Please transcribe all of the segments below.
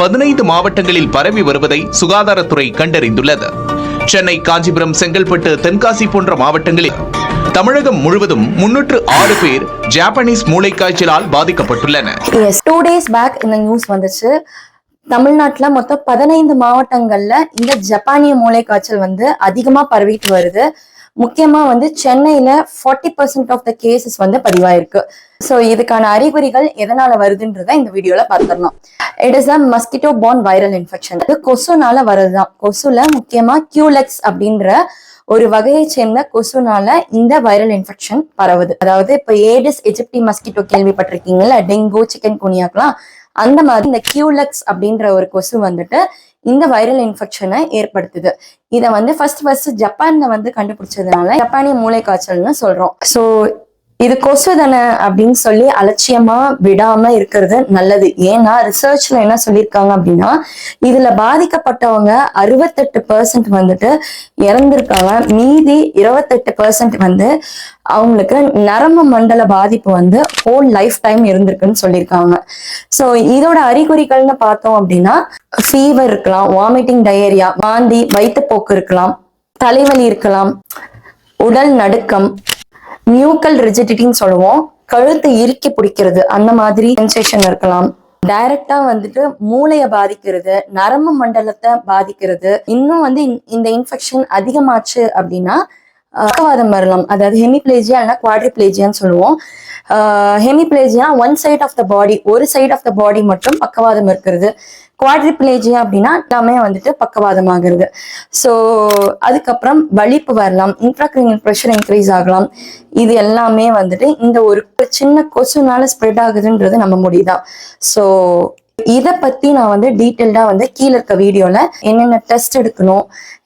15 மாவட்டங்களில் பரவி வருவதை சுகாதாரத்துறை கண்டறிந்துள்ளது. சென்னை, காஞ்சிபுரம், செங்கல்பட்டு, தென்காசி போன்ற மாவட்டங்களில் தமிழகம் முழுவதும் 306 பேர் ஜாப்பனீஸ் மூளைக்காய்ச்சலால் பாதிக்கப்பட்டுள்ளனர். 2 days பேக் இந்த நியூஸ் வந்துச்சு. தமிழ்நாட்டுல மொத்தம் 15 மாவட்டங்கள்ல இந்த ஜப்பானிய மூளைக்காய்ச்சல் அதிகமா பரவிட்டு வருது. முக்கியமா சென்னையில 40% ஆஃப் த கேசஸ் பதிவாயிருக்கு. ஸோ இதுக்கான அறிகுறிகள் எதனால வருதுன்றத இந்த வீடியோல பார்த்துடலாம். It is a mosquito born viral infection. இது கொசுனால வருதுதான். கொசுல முக்கியமா கியூலெக்ஸ் அப்படின்ற ஒரு வகையை சேர்ந்த கொசுனால இந்த வைரல் இன்ஃபெக்ஷன் பரவுது. அதாவது இப்ப ஏடிஸ் எஜிப்டி மஸ்கிட்டோ கேள்விப்பட்டிருக்கீங்கல்ல, டெங்கு, சிக்கன் குனியாக்கெல்லாம் அந்த மாதிரி இந்த கியூலெக்ஸ் அப்படின்ற ஒரு கொசு இந்த வைரல் இன்ஃபெக்ஷனை ஏற்படுத்துது. இதை ஃபர்ஸ்ட் ஜப்பான்ல கண்டுபிடிச்சதுனால ஜப்பானிய மூளைக்காய்ச்சல்னு சொல்றோம். ஸோ இது கொசு தானே அப்படின்னு சொல்லி அலட்சியமா விடாம இருக்கிறது நல்லது. ஏன்னா ரிசர்ச்ல என்ன சொல்லியிருக்காங்க அப்படின்னா, இதுல பாதிக்கப்பட்டவங்க 68% இறந்திருக்காங்க. மீதி 28% அவங்களுக்கு நரம்பு மண்டல பாதிப்பு ஹோல் லைஃப் டைம் இருந்திருக்குன்னு சொல்லியிருக்காங்க. ஸோ இதோட அறிகுறிகள்னு பார்த்தோம் அப்படின்னா, ஃபீவர் இருக்கலாம், வாமிட்டிங், டயரியா, வாந்தி, வயிற்றுப்போக்கு இருக்கலாம், தலைவலி இருக்கலாம், உடல் நடுக்கம், நியூக்கல் ரிஜிடிட்டின்னு சொல்லுவோம், கழுத்து இறுக்கி பிடிக்கிறது, அந்த மாதிரி சென்சேஷன் இருக்கலாம். டைரக்டா மூளைய பாதிக்கிறது, நரம்பு மண்டலத்தை பாதிக்கிறது. இன்னும் இந்த இன்ஃபெக்ஷன் அதிகமாச்சு அப்படின்னா பக்கவாதம் வரலாம். அதாவது ஹெமிப்ளேஜியா இல்லைன்னா குவாட்ரிப்ளேஜியான்னு சொல்லுவோம். ஹெமிப்ளேஜியா ஒன் சைட் ஆஃப் த பாடி, ஒரு சைட் ஆஃப் த பாடி மட்டும் பக்கவாதம் இருக்கிறது. குவாட்ரிப்ளேஜியா அப்படின்னா எல்லாமே பக்கவாதம் ஆகுறது. ஸோ அதுக்கப்புறம் வலிப்பு வரலாம், இன்ட்ராக்ரீனியல் ப்ரெஷர் இன்க்ரீஸ் ஆகலாம். இது எல்லாமே இந்த ஒரு சின்ன கொசுனால ஸ்ப்ரெட் ஆகுதுன்றது நம்ம முடியுதான். ஸோ இதை பத்தி நான் டீட்டெயில்டா கீழே இருக்க வீடியோல என்னென்ன டெஸ்ட் எடுக்கணும்,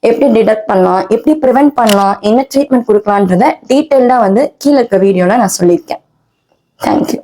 எப்படி டிடெக்ட் பண்ணலாம், எப்படி ப்ரிவென்ட் பண்ணலாம், என்ன ட்ரீட்மெண்ட் கொடுக்கலான்றத டீட்டெயில்டா கீழே இருக்க வீடியோல நான் சொல்லியிருக்கேன். தேங்க்யூ.